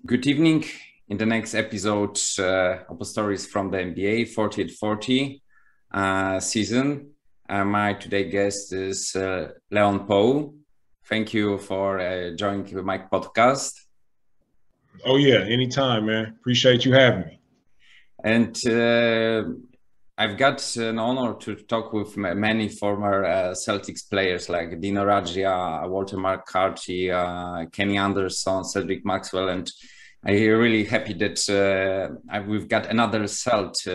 Good evening. In the next episode, OPOstories from the NBA 40-40 season. My today guest is Leon Powe. Thank you for joining my podcast. Oh yeah, anytime, man. Appreciate you having me. And I've got an honor to talk with many former Celtics players like Dino Radja, Walter McCarthy, Kenny Anderson, Cedric Maxwell, and I'm really happy that we've got another Celt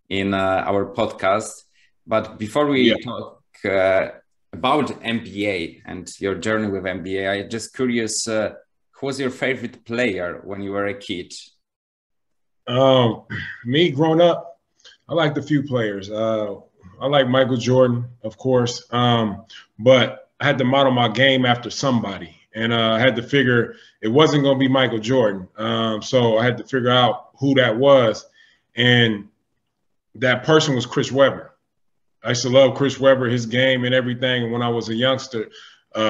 in our podcast. But before we talk about NBA and your journey with NBA, I'm just curious, who was your favorite player when you were a kid? Me growing up, I liked a few players. I like Michael Jordan, of course, but I had to model my game after somebody. And I had to figure it wasn't going to be Michael Jordan. So I had to figure out who that was. And that person was Chris Webber. I used to love Chris Webber, his game and everything. And when I was a youngster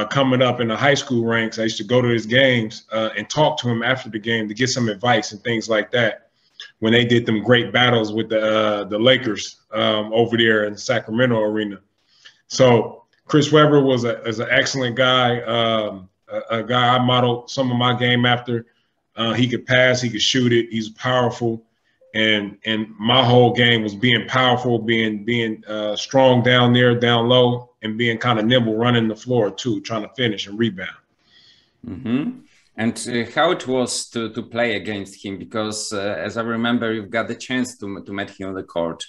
coming up in the high school ranks, I used to go to his games and talk to him after the game to get some advice and things like that when they did them great battles with the Lakers over there in the Sacramento arena. So Chris Webber was an excellent guy. A guy I modeled some of my game after. He could pass, he could shoot it, he's powerful. And my whole game was being powerful, being strong down there, down low, and being kind of nimble running the floor too, trying to finish and rebound. Mm-hmm. And how it was to play against him? Because as I remember, you've got the chance to meet him on the court.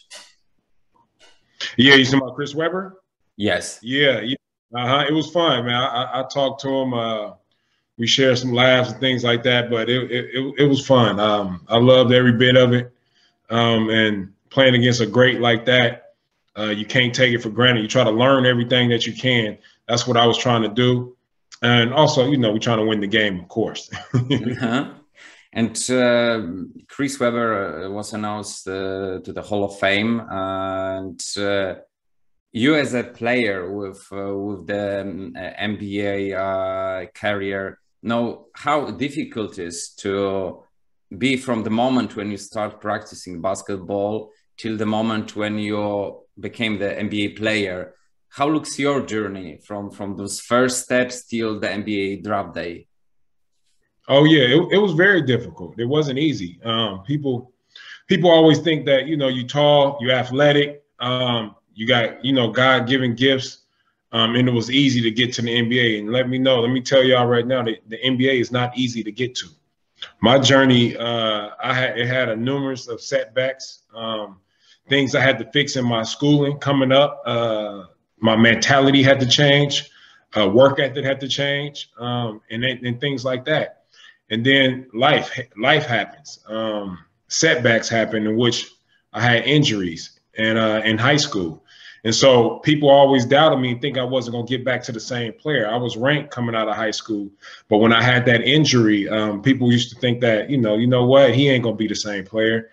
Yeah, you talking about Chris Webber? Yes. Yeah. It was fun, man. I talked to him. We shared some laughs and things like that, but it was fun. I loved every bit of it. And playing against a great like that, you can't take it for granted. You try to learn everything that you can. That's what I was trying to do. And also, we're trying to win the game, of course. And Chris Webber was announced to the Hall of Fame, and you as a player with the NBA career know how difficult it is to be from the moment when you start practicing basketball till the moment when you became the NBA player. How looks your journey from those first steps till the NBA draft day? Oh yeah, it was very difficult. It wasn't easy. People always think that you tall, you're athletic, you got God-given gifts, and it was easy to get to the NBA. And let me tell y'all right now that the NBA is not easy to get to. My journey, it had a numerous of setbacks, things I had to fix in my schooling coming up. My mentality had to change, work ethic had to change, and things like that. And then life happens. Setbacks happen in which I had injuries and in high school. And so people always doubted me and think I wasn't going to get back to the same player. I was ranked coming out of high school. But when I had that injury, people used to think that, you know what, he ain't going to be the same player.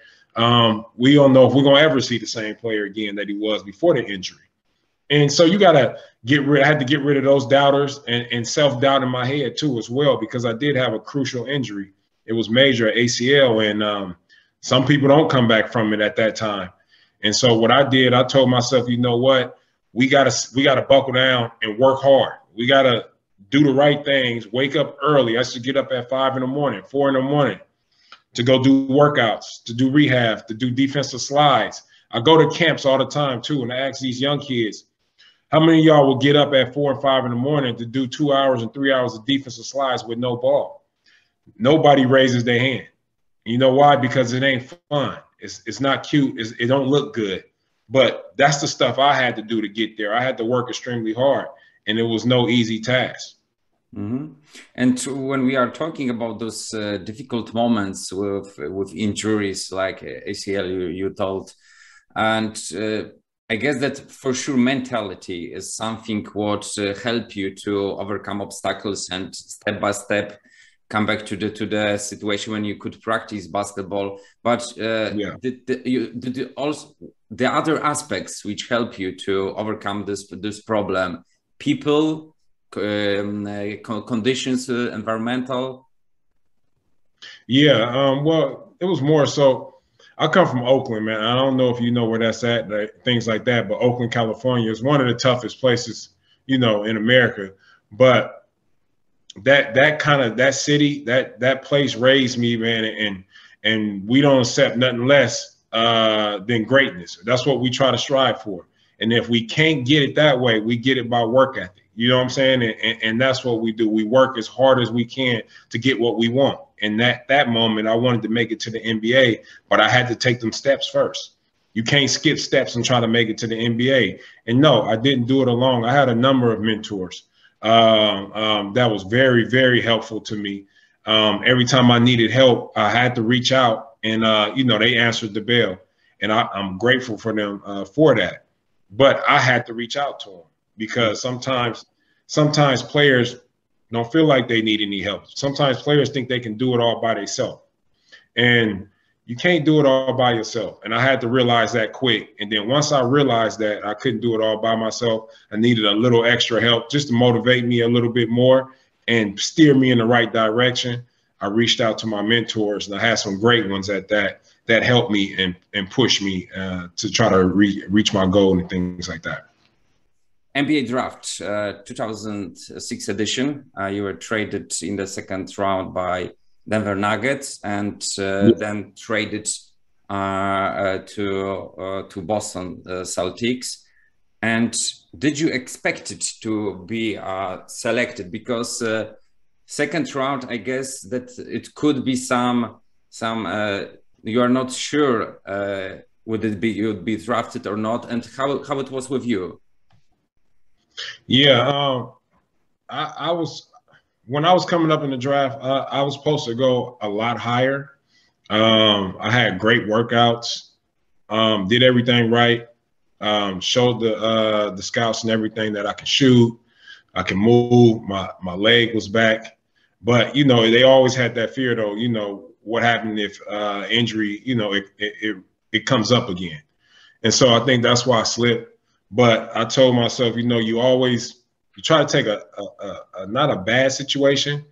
We don't know if we're going to ever see the same player again that he was before the injury. And so you got to I had to get rid of those doubters and self-doubt in my head too as well, because I did have a crucial injury. It was major ACL, and some people don't come back from it at that time. And so what I did, I told myself, you know what, we gotta buckle down and work hard. We gotta do the right things, wake up early. I used to get up at 5 in the morning, 4 in the morning to go do workouts, to do rehab, to do defensive slides. I go to camps all the time too, and I ask these young kids, how many of y'all will get up at 4 and 5 in the morning to do 2 hours and 3 hours of defensive slides with no ball? Nobody raises their hand. You know why? Because it ain't fun. It's not cute. It don't look good. But that's the stuff I had to do to get there. I had to work extremely hard, and it was no easy task. Mm-hmm. And when we are talking about those difficult moments with injuries like ACL, you told, and I guess that for sure mentality is something what help you to overcome obstacles and step by step come back to the situation when you could practice basketball. But also the other aspects which help you to overcome this problem, people, conditions, environmental. Yeah, well, it was more so. I come from Oakland, man. I don't know if you know where that's at, things like that, but Oakland, California is one of the toughest places, in America. But that kind of that city, that place raised me, man, and we don't accept nothing less than greatness. That's what we try to strive for. And if we can't get it that way, we get it by work ethic. You know what I'm saying? And that's what we do. We work as hard as we can to get what we want. And that moment, I wanted to make it to the NBA, but I had to take them steps first. You can't skip steps and try to make it to the NBA. And no, I didn't do it alone. I had a number of mentors that was very, very helpful to me. Every time I needed help, I had to reach out, and they answered the bell, and I'm grateful for them for that. But I had to reach out to them because sometimes players don't feel like they need any help. Sometimes players think they can do it all by themselves, and you can't do it all by yourself. And I had to realize that quick. And then once I realized that I couldn't do it all by myself, I needed a little extra help just to motivate me a little bit more and steer me in the right direction. I reached out to my mentors, and I had some great ones at that helped me and pushed me to try to reach my goal and things like that. NBA draft 2006 edition. You were traded in the second round by Denver Nuggets and then traded to Boston Celtics. And did you expect it to be selected? Because second round, I guess that it could be some you are not sure you would be drafted or not, and how it was with you. Yeah, I was, when I was coming up in the draft, I was supposed to go a lot higher. I had great workouts, did everything right, showed the scouts and everything that I can shoot, I can move, my leg was back. But, they always had that fear, though, what happened if injury, it comes up again. And so I think that's why I slipped. But I told myself, you try to take a not a bad situation,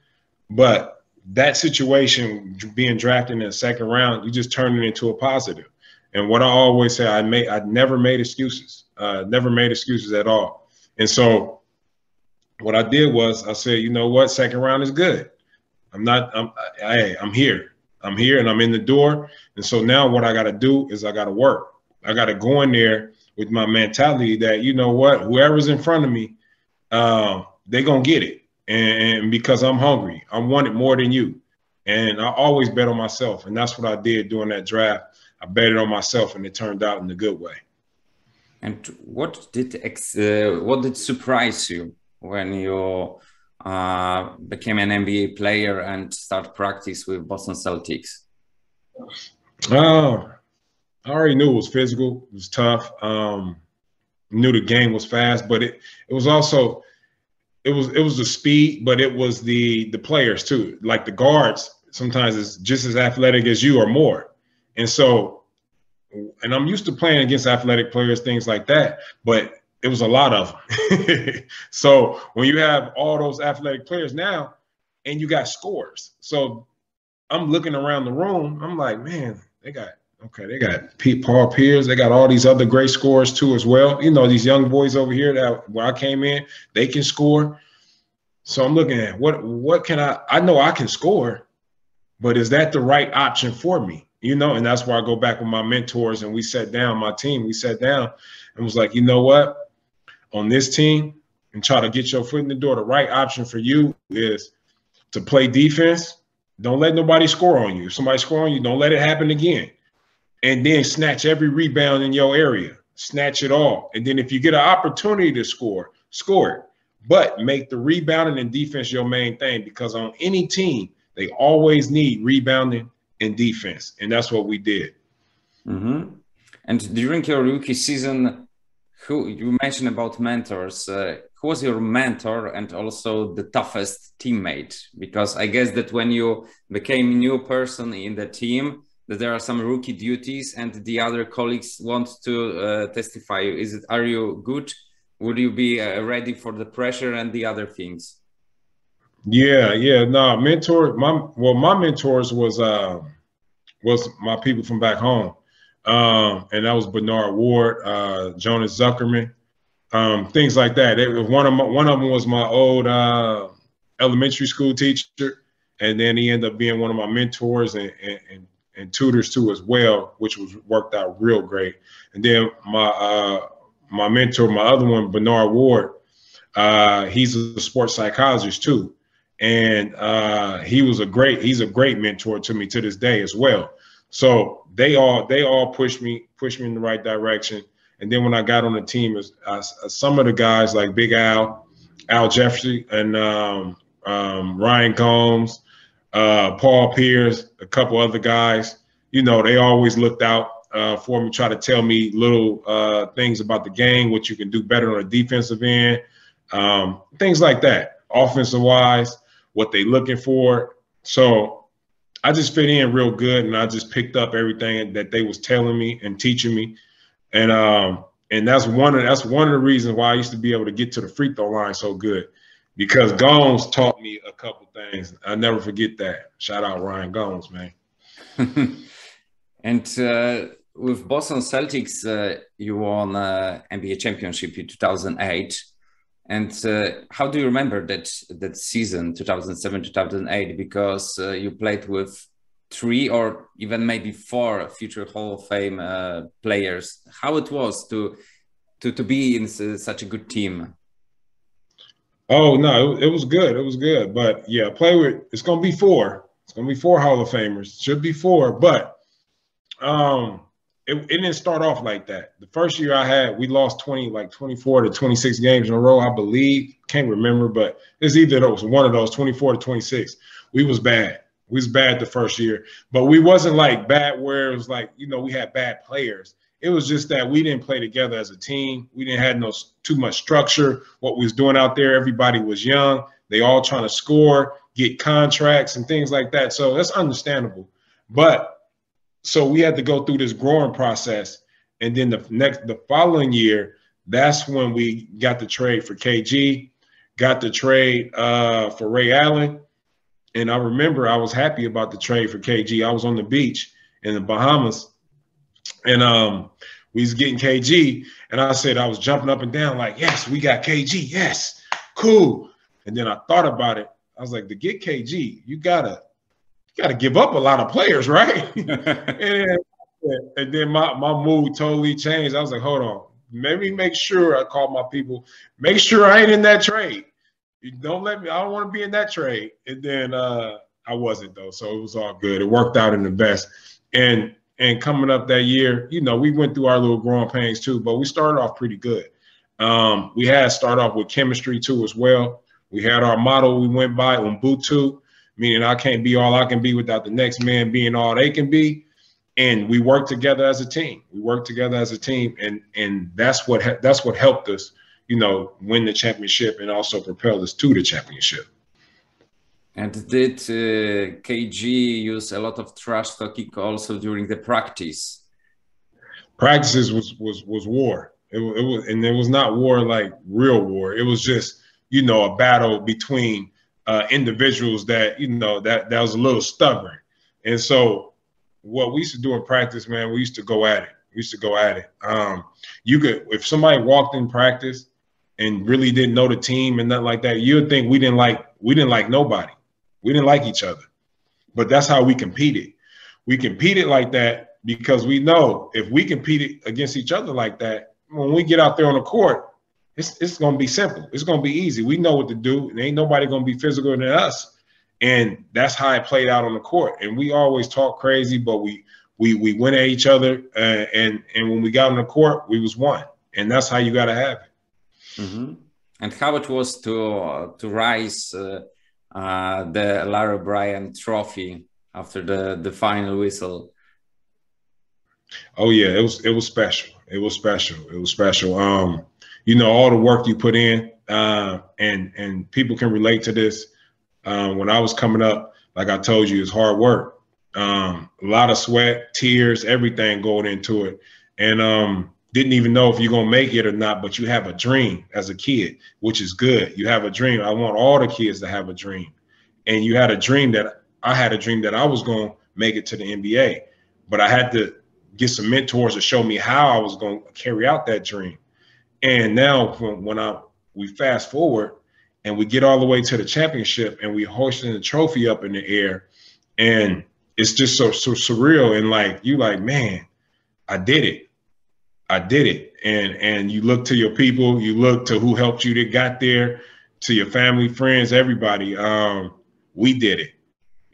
but that situation being drafted in the second round, you just turn it into a positive. And what I always say, I never made excuses, never made excuses at all. And so what I did was I said, you know what, second round is good. I'm here. I'm here and I'm in the door. And so now what I got to do is I got to work. I got to go in there with my mentality that, you know what, whoever's in front of me, they're going to get it. And because I'm hungry, I want it more than you. And I always bet on myself. And that's what I did during that draft. I betted on myself, and it turned out in a good way. And what did surprise you when you became an NBA player and start practice with Boston Celtics? I already knew it was physical. It was tough. Knew the game was fast, but it was also it was the speed, but it was the players too. Like the guards, sometimes it's just as athletic as you or more. And so, and I'm used to playing against athletic players, things like that, but it was a lot of them. So when you have all those athletic players now, and you got scores, so I'm looking around the room, I'm like, man, they got Paul Pierce. They got all these other great scorers too as well. These young boys over here that where I came in, they can score. So I'm looking at what can I know I can score, but is that the right option for me? And that's why I go back with my mentors, and we sat down, my team, and was like, you know what, on this team, and try to get your foot in the door. The right option for you is to play defense. Don't let nobody score on you. If somebody score on you, don't let it happen again. And then snatch every rebound in your area, snatch it all. And then if you get an opportunity to score it. But make the rebounding and defense your main thing, because on any team, they always need rebounding and defense. And that's what we did. Mm-hmm. And during your rookie season, who you mentioned about mentors, who was your mentor and also the toughest teammate? Because I guess that when you became a new person in the team, that there are some rookie duties and the other colleagues want to testify. Are you good? Would you be ready for the pressure and the other things? Yeah. No, my mentors was my people from back home. And that was Bernard Ward, Jonas Zuckerman, things like that. One of them was my old elementary school teacher, and then he ended up being one of my mentors and tutors too as well, which was worked out real great. And then my mentor, my other one, Bernard Ward, he's a sports psychologist too, and he's a great mentor to me to this day as well. So they all pushed me in the right direction. And then when I got on the team, some of the guys like Big Al Jeffrey, and Ryan Gomes, Paul Pierce, a couple other guys, they always looked out for me, try to tell me little things about the game, what you can do better on the defensive end, things like that, offensive wise, what they looking for. So I just fit in real good, and I just picked up everything that they was telling me and teaching me. And that's one of the reasons why I used to be able to get to the free throw line so good, because Gomes taught me a couple things. I never forget that. Shout out Ryan Gomes, man. And with Boston Celtics, you won NBA championship in 2008. And how do you remember that season, 2007-2008? Because you played with 3 or even maybe 4 future Hall of Fame players. How it was to be in such a good team? Oh no, it was good. It was good. But yeah, it's gonna be 4. It's gonna be 4 Hall of Famers. Should be 4, but it didn't start off like that. The first year I had, we lost 24 to 26 games in a row, I believe. Can't remember, but it's either those, one of those, 24 to 26. We was bad. We was bad the first year, but we wasn't like bad where it was like, we had bad players. It was just that we didn't play together as a team. We didn't have too much structure. What we was doing out there, everybody was young. They all trying to score, get contracts and things like that. So that's understandable. But so we had to go through this growing process. And then the following year, that's when we got the trade for KG, got the trade for Ray Allen. And I remember I was happy about the trade for KG. I was on the beach in the Bahamas, and we was getting KG. And I said, I was jumping up and down like, yes, we got KG. Yes, cool. And then I thought about it. I was like, to get KG, you gotta give up a lot of players, right? and then my mood totally changed. I was like, hold on, maybe make sure I called my people, make sure I ain't in that trade. You don't let me, I don't want to be in that trade. And then I wasn't though. So it was all good. It worked out in the best. And coming up that year, we went through our little growing pains too, but we started off pretty good. We had started off with chemistry too as well. We had our motto we went by, Ubuntu, meaning I can't be all I can be without the next man being all they can be. And we worked together as a team. And that's what helped us, win the championship and also propel us to the championship. And did KG use a lot of trash talking also during the practice? Practices was war. It was, and it was not war like real war. It was just, a battle between individuals that, that was a little stubborn. And so what we used to do in practice, man, we used to go at it. If somebody walked in practice and really didn't know the team and nothing like that, you would think we didn't like nobody. We didn't like each other. But that's how we competed. We competed like that because we know if we competed against each other like that, when we get out there on the court, it's going to be simple. It's going to be easy. We know what to do. And ain't nobody going to be physical than us. And that's how it played out on the court. And we always talk crazy, but we went at each other. And when we got on the court, we was one. And that's how you got to have it. Mm-hmm. And how it was to rise the Larry O'Brien trophy after the final whistle. Oh yeah, it was special. It was special. All the work you put in, and people can relate to this. When I was coming up, like I told you, it's hard work. A lot of sweat, tears, everything going into it. And didn't even know if you're going to make it or not, but you have a dream as a kid, which is good. You have a dream. I want all the kids to have a dream. And you had a dream that I had a dream that I was going to make it to the NBA, but I had to get some mentors to show me how I was going to carry out that dream. And now when we fast forward and we get all the way to the championship and we hoisting the trophy up in the air, and it's just so surreal. And like, you like, man, I did it. I did it. And you look to your people, you look to who helped you that got there, to your family, friends, everybody. We did it.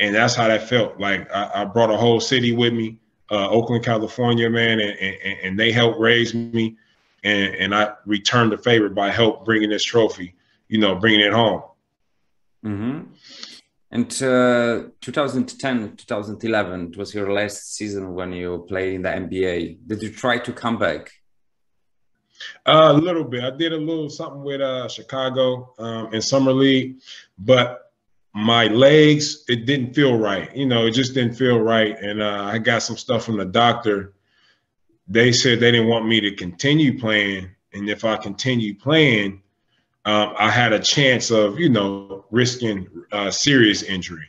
And that's how that felt. Like I brought a whole city with me, Oakland, California, man, and they helped raise me. And I returned the favor by help bringing this trophy, bringing it home. Mm-hmm. And 2010, 2011, it was your last season when you played in the NBA. Did you try to come back? A little bit. I did a little something with Chicago in summer league, but my legs, it didn't feel right. It just didn't feel right. And I got some stuff from the doctor. They said they didn't want me to continue playing. And if I continue playing, I had a chance of, risking serious injury.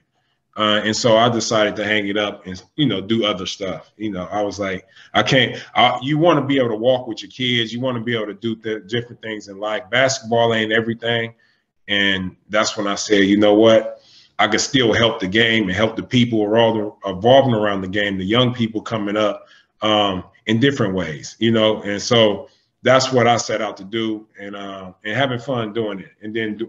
And so I decided to hang it up and, do other stuff. I was like, I can't, you want to be able to walk with your kids. You want to be able to do different things in life. Basketball ain't everything. And that's when I said, you know what, I could still help the game and help the people evolving around the game, the young people coming up in different ways, and so that's what I set out to do, and having fun doing it, and then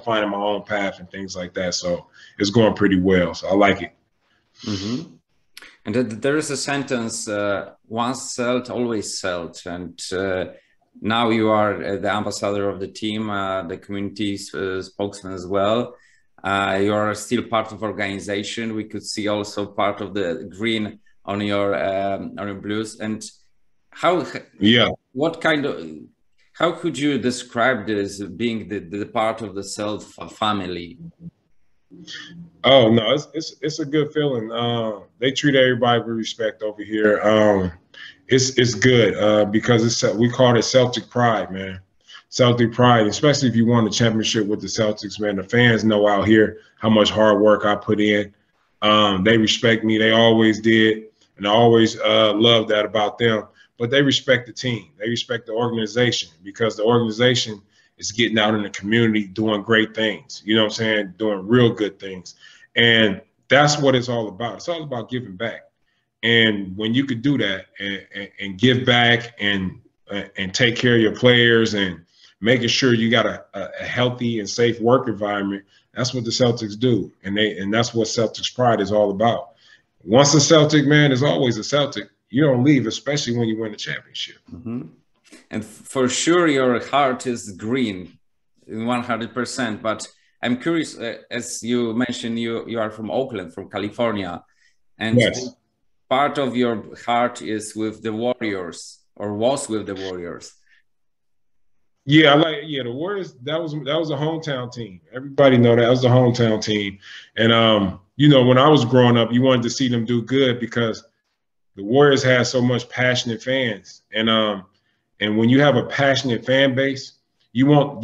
finding my own path and things like that. So it's going pretty well. So I like it. Mm-hmm. And there is a sentence: "Once Celt, always Celt." And now you are the ambassador of the team, the community spokesman as well. You are still part of organization. We could see also part of the green on your blues. And how? Yeah. What kind of? How could you describe this being the part of the Celt family? Oh no, it's a good feeling. They treat everybody with respect over here. It's good because we call it Celtic Pride, man. Celtic Pride, especially if you won the championship with the Celtics, man. The fans know out here how much hard work I put in. They respect me. They always did, and I always love that about them. But they respect the team. They respect the organization because the organization is getting out in the community doing great things. You know what I'm saying? Doing real good things. And that's what it's all about. It's all about giving back. And when you could do that and give back and take care of your players and making sure you got a healthy and safe work environment, that's what the Celtics do. And that's what Celtics Pride is all about. Once a Celtic, man, is always a Celtic. You don't leave, especially when you win the championship. Mm-hmm. And for sure, your heart is green, 100%. But I'm curious, as you mentioned, you are from Oakland, from California, and yes, part of your heart is with the Warriors, or was with the Warriors. Yeah, the Warriors. That was a hometown team. Everybody know that was the hometown team. And when I was growing up, you wanted to see them do good because the Warriors had so much passionate fans, and when you have a passionate fan base, you want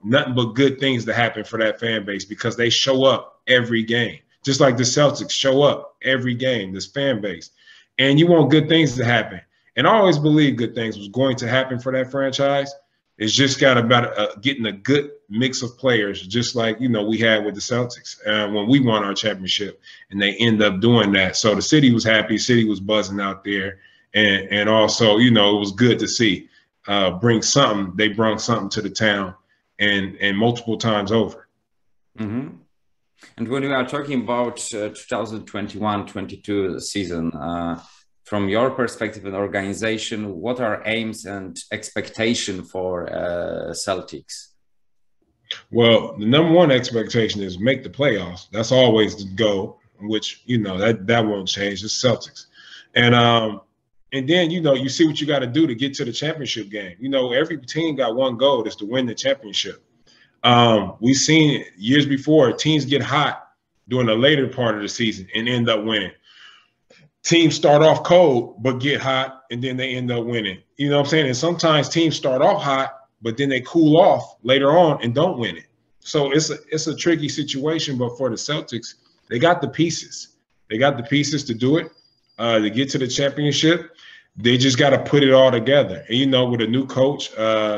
nothing but good things to happen for that fan base because they show up every game, just like the Celtics show up every game. This fan base, and you want good things to happen. And I always believed good things was going to happen for that franchise. It's just got about getting a good mix of players, just like, we had with the Celtics when we won our championship, and they end up doing that. So the city was happy, city was buzzing out there. And also, it was good to see they brought something to the town and multiple times over. Mm-hmm. And when we are talking about 2021-22 season, from your perspective and organization, what are aims and expectation for Celtics? Well, the number one expectation is make the playoffs. That's always the goal, which, that won't change. It's Celtics. And then, you see what you got to do to get to the championship game. Every team got one goal, is to win the championship. We've seen years before, teams get hot during the later part of the season and end up winning. teams start off cold but get hot, and then they end up winning. You know what I'm saying? And sometimes teams start off hot, but then they cool off later on and don't win it. So it's a tricky situation. But for the Celtics, they got the pieces. They got the pieces to do it, to get to the championship. They just got to put it all together. And, you know, with a new coach,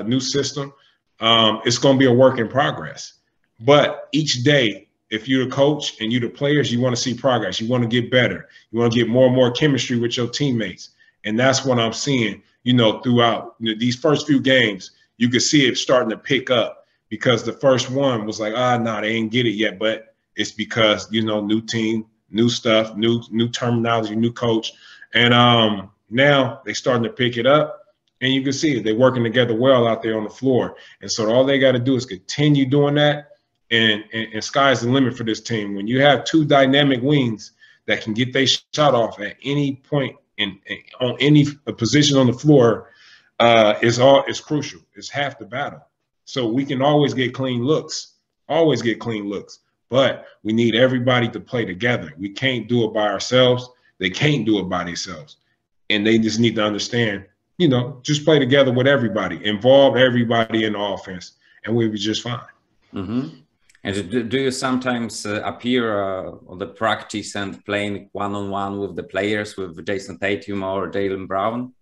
new system, it's going to be a work in progress. But each day, if you're the coach and you're the players, you want to see progress. You want to get better. You want to get more and more chemistry with your teammates. And that's what I'm seeing, you know, throughout these first few games. You could see it starting to pick up, because the first one was like, they ain't get it yet. But it's because, you know, new team, new stuff, new terminology, new coach. And now they're starting to pick it up. And you can see it. They're working together well out there on the floor. And so all they got to do is continue doing that. And sky's the limit for this team. When you have two dynamic wings that can get their shot off at any point on any position on the floor, it's crucial. It's half the battle. So we can always get clean looks, but we need everybody to play together. We can't do it by ourselves. They can't do it by themselves. And they just need to understand, you know, just play together with everybody, involve everybody in the offense, and we'll be just fine. Mm-hmm. And do you sometimes appear on the practice and playing one-on-one with the players, with Jason Tatum or Jaylen Brown?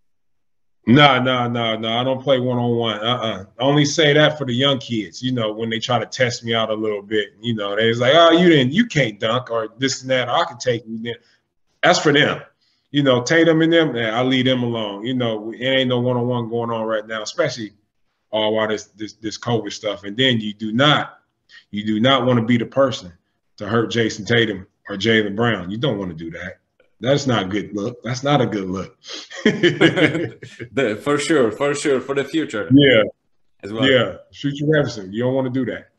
No. I don't play one-on-one. I only say that for the young kids, you know, when they try to test me out a little bit. You know, they was like, you can't dunk, or this and that. I can take you there. That's for them. You know, Tatum and them, I leave them alone. You know, it ain't no one-on-one going on right now, especially all while this COVID stuff. And then you do not want to be the person to hurt Jason Tatum or Jaylen Brown. You don't want to do that. That's not a good look. That's not a good look. For sure, for the future. Yeah. As well. Yeah. Future referencing. You don't want to do that.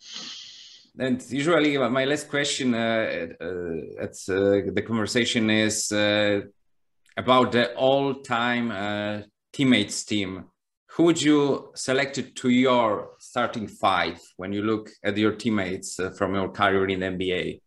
And usually my last question at the conversation is about the all-time teammates team. Who would you select to your starting five when you look at your teammates from your career in the NBA?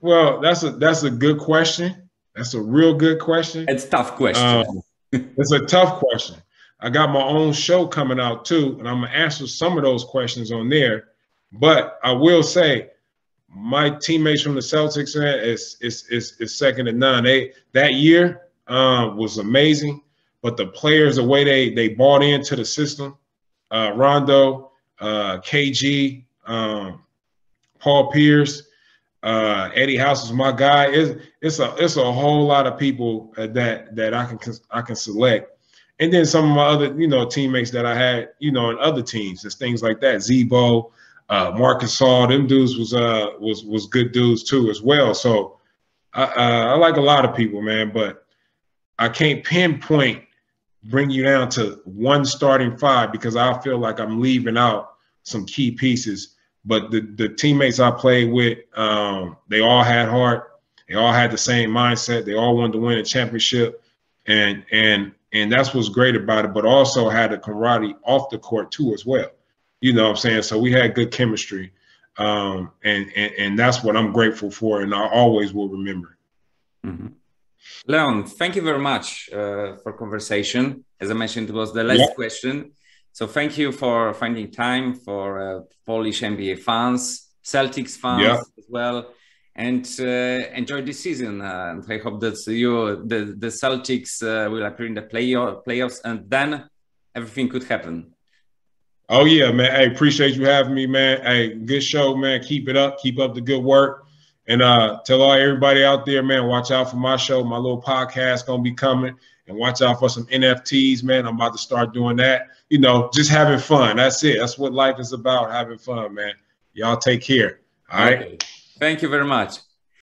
Well, that's a good question. That's a real good question. It's a tough question. It's a tough question. I got my own show coming out too, and I'm gonna answer some of those questions on there. But I will say, my teammates from the Celtics is second to none. That year was amazing. But the players, the way they bought into the system, Rondo, KG, Paul Pierce, Eddie House is my guy. It's a whole lot of people that I can select, and then some of my other, you know, teammates that I had, you know, in other teams, and things like that. Zebo, Marcus Saul, them dudes was good dudes too as well. So I like a lot of people, man, but I can't pinpoint, bring you down to one starting five, because I feel like I'm leaving out some key pieces. But the teammates I played with, they all had heart. They all had the same mindset. They all wanted to win a championship. And that's what's great about it, but also had a camaraderie off the court too as well. You know what I'm saying? So we had good chemistry. And that's what I'm grateful for, and I always will remember. Mm-hmm. Leon, thank you very much for conversation. As I mentioned, it was the last question. So thank you for finding time for Polish NBA fans, Celtics fans as well, and enjoy this season. And I hope that the Celtics will appear in the playoffs, and then everything could happen. Oh yeah, man. Hey, appreciate you having me, man. Hey, good show, man. Keep it up. Keep up the good work. And tell everybody out there, man, watch out for my show. My little podcast going to be coming. And watch out for some NFTs, man. I'm about to start doing that. You know, just having fun. That's it. That's what life is about, having fun, man. Y'all take care. All right. Thank you very much.